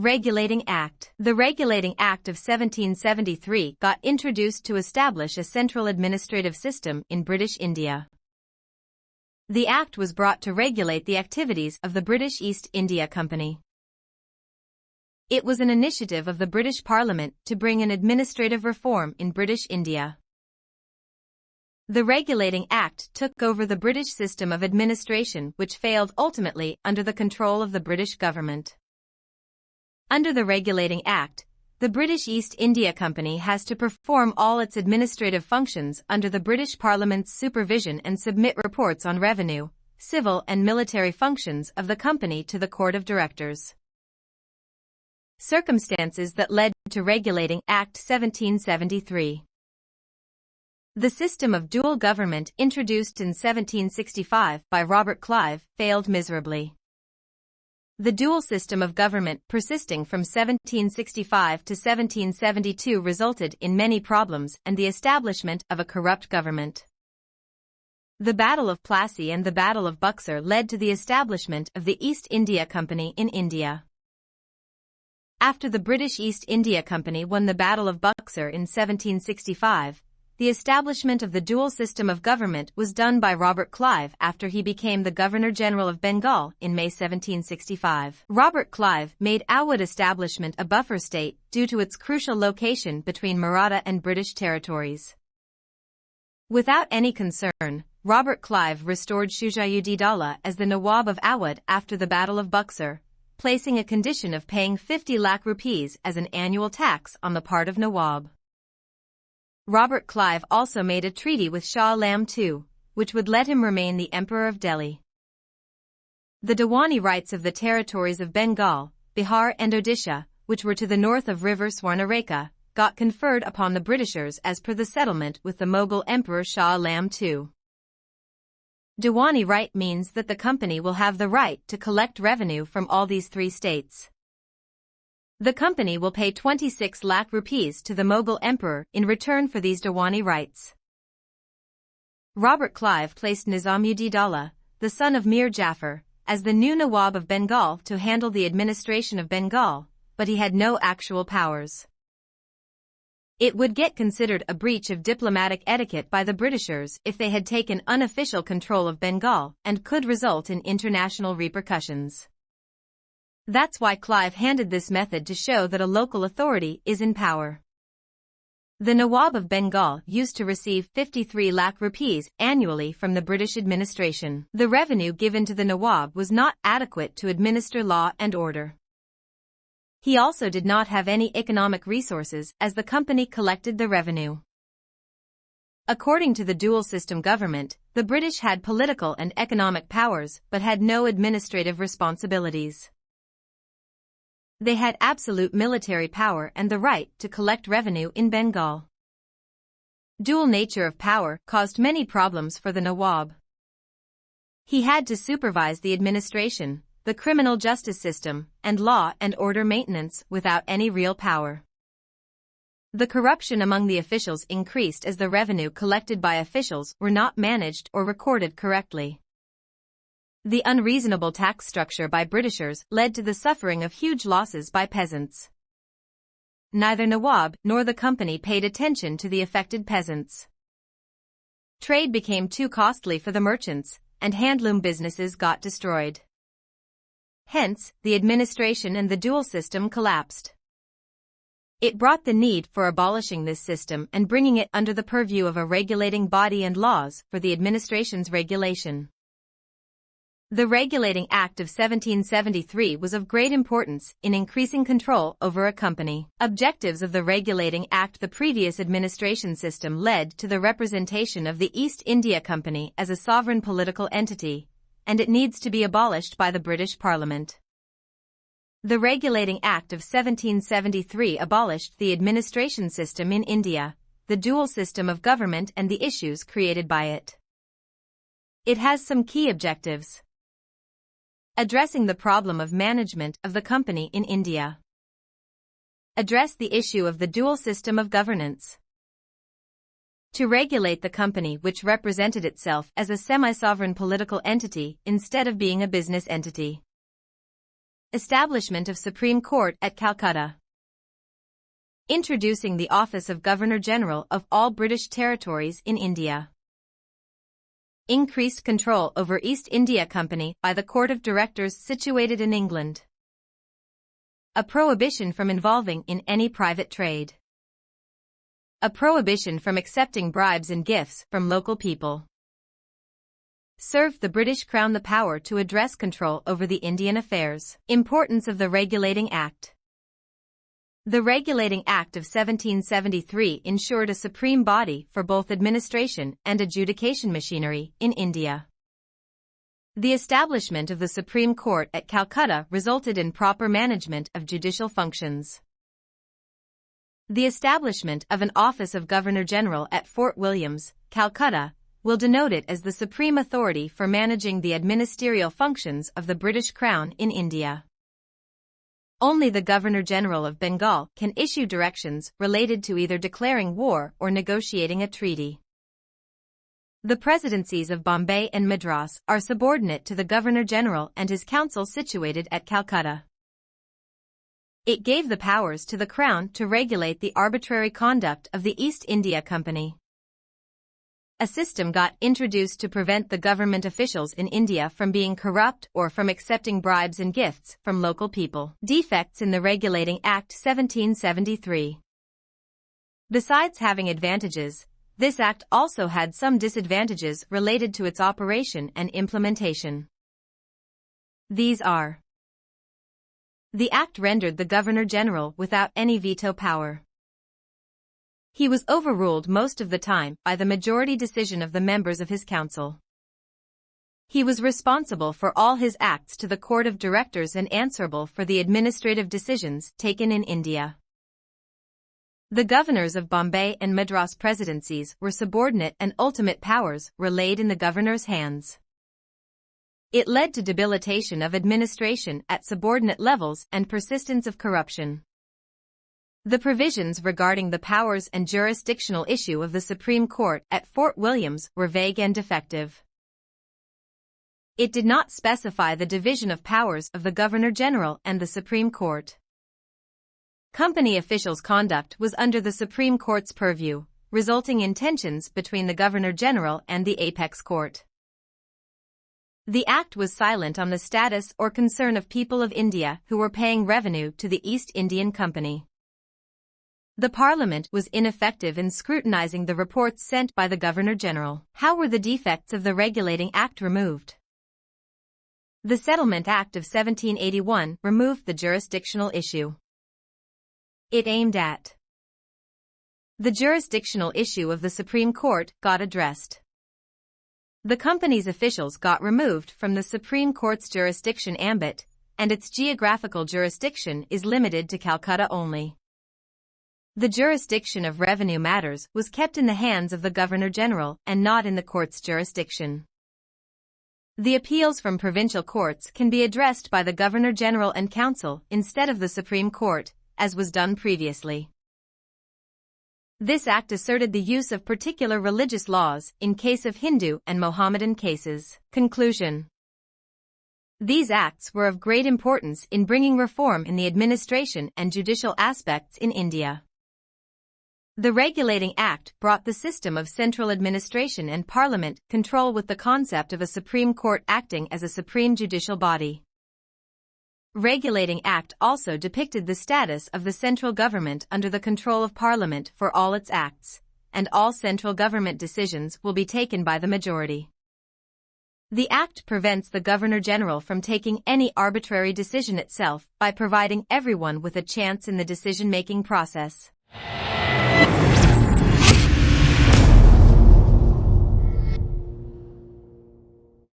Regulating Act. The Regulating Act of 1773 got introduced to establish a central administrative system in British India. The Act was brought to regulate the activities of the British East India Company. It was an initiative of the British Parliament to bring an administrative reform in British India. The Regulating Act took over the British system of administration, which failed ultimately under the control of the British government. Under the Regulating Act, the British East India Company has to perform all its administrative functions under the British Parliament's supervision and submit reports on revenue, civil and military functions of the company to the Court of Directors. Circumstances that led to Regulating Act 1773. The system of dual government introduced in 1765 by Robert Clive failed miserably. The dual system of government persisting from 1765 to 1772 resulted in many problems and the establishment of a corrupt government. The Battle of Plassey and the Battle of Buxar led to the establishment of the East India Company in India. After the British East India Company won the Battle of Buxar in 1765, the establishment of the dual system of government was done by Robert Clive after he became the Governor-General of Bengal in May 1765. Robert Clive made Awadh establishment a buffer state due to its crucial location between Maratha and British territories. Without any concern, Robert Clive restored Shujayuddin as the Nawab of Awadh after the Battle of Buxar, placing a condition of paying 50 lakh rupees as an annual tax on the part of Nawab. Robert Clive also made a treaty with Shah Alam II, which would let him remain the Emperor of Delhi. The Diwani rights of the territories of Bengal, Bihar and Odisha, which were to the north of River Swarnarekha, got conferred upon the Britishers as per the settlement with the Mughal Emperor Shah Alam II. Diwani right means that the company will have the right to collect revenue from all these three states. The company will pay 26 lakh rupees to the Mughal emperor in return for these Diwani rights. Robert Clive placed Nizamuddin, the son of Mir Jafar, as the new Nawab of Bengal to handle the administration of Bengal, but he had no actual powers. It would get considered a breach of diplomatic etiquette by the Britishers if they had taken unofficial control of Bengal and could result in international repercussions. That's why Clive handed this method to show that a local authority is in power. The Nawab of Bengal used to receive 53 lakh rupees annually from the British administration. The revenue given to the Nawab was not adequate to administer law and order. He also did not have any economic resources as the company collected the revenue. According to the dual system government, the British had political and economic powers but had no administrative responsibilities. They had absolute military power and the right to collect revenue in Bengal. Dual nature of power caused many problems for the Nawab. He had to supervise the administration, the criminal justice system, and law and order maintenance without any real power. The corruption among the officials increased as the revenue collected by officials were not managed or recorded correctly. The unreasonable tax structure by Britishers led to the suffering of huge losses by peasants. Neither Nawab nor the company paid attention to the affected peasants. Trade became too costly for the merchants, and handloom businesses got destroyed. Hence, the administration and the dual system collapsed. It brought the need for abolishing this system and bringing it under the purview of a regulating body and laws for the administration's regulation. The Regulating Act of 1773 was of great importance in increasing control over a company. Objectives of the Regulating Act. The previous administration system led to the representation of the East India Company as a sovereign political entity, and it needs to be abolished by the British Parliament. The Regulating Act of 1773 abolished the administration system in India, the dual system of government and the issues created by it. It has some key objectives. Addressing the problem of management of the company in India. Address the issue of the dual system of governance. To regulate the company which represented itself as a semi-sovereign political entity instead of being a business entity. Establishment of Supreme Court at Calcutta. Introducing the office of Governor-General of all British territories in India. Increased control over East India Company by the Court of Directors situated in England. A prohibition from involving in any private trade. A prohibition from accepting bribes and gifts from local people. Served the British Crown the power to address control over the Indian affairs. Importance of the Regulating Act. The Regulating Act of 1773 ensured a supreme body for both administration and adjudication machinery in India. The establishment of the Supreme Court at Calcutta resulted in proper management of judicial functions. The establishment of an Office of Governor-General at Fort Williams, Calcutta, will denote it as the supreme authority for managing the administerial functions of the British Crown in India. Only the Governor-General of Bengal can issue directions related to either declaring war or negotiating a treaty. The presidencies of Bombay and Madras are subordinate to the Governor-General and his council situated at Calcutta. It gave the powers to the Crown to regulate the arbitrary conduct of the East India Company. A system got introduced to prevent the government officials in India from being corrupt or from accepting bribes and gifts from local people. Defects in the Regulating Act 1773. Besides having advantages, this act also had some disadvantages related to its operation and implementation. These are: the act rendered the Governor-General without any veto power. He was overruled most of the time by the majority decision of the members of his council. He was responsible for all his acts to the Court of Directors and answerable for the administrative decisions taken in India. The governors of Bombay and Madras presidencies were subordinate and ultimate powers were laid in the governor's hands. It led to debilitation of administration at subordinate levels and persistence of corruption. The provisions regarding the powers and jurisdictional issue of the Supreme Court at Fort Williams were vague and defective. It did not specify the division of powers of the Governor-General and the Supreme Court. Company officials' conduct was under the Supreme Court's purview, resulting in tensions between the Governor-General and the apex court. The Act was silent on the status or concern of people of India who were paying revenue to the East Indian Company. The Parliament was ineffective in scrutinizing the reports sent by the Governor-General. How were the defects of the Regulating Act removed? The Settlement Act of 1781 removed the jurisdictional issue. It aimed at the jurisdictional issue of the Supreme Court got addressed. The company's officials got removed from the Supreme Court's jurisdiction ambit, and its geographical jurisdiction is limited to Calcutta only. The jurisdiction of revenue matters was kept in the hands of the Governor-General and not in the court's jurisdiction. The appeals from provincial courts can be addressed by the Governor-General and Council instead of the Supreme Court, as was done previously. This act asserted the use of particular religious laws in case of Hindu and Mohammedan cases. Conclusion. These acts were of great importance in bringing reform in the administration and judicial aspects in India. The Regulating Act brought the system of central administration and parliament control with the concept of a Supreme Court acting as a supreme judicial body. Regulating Act also depicted the status of the central government under the control of Parliament for all its acts, and all central government decisions will be taken by the majority. The Act prevents the Governor-General from taking any arbitrary decision itself by providing everyone with a chance in the decision-making process.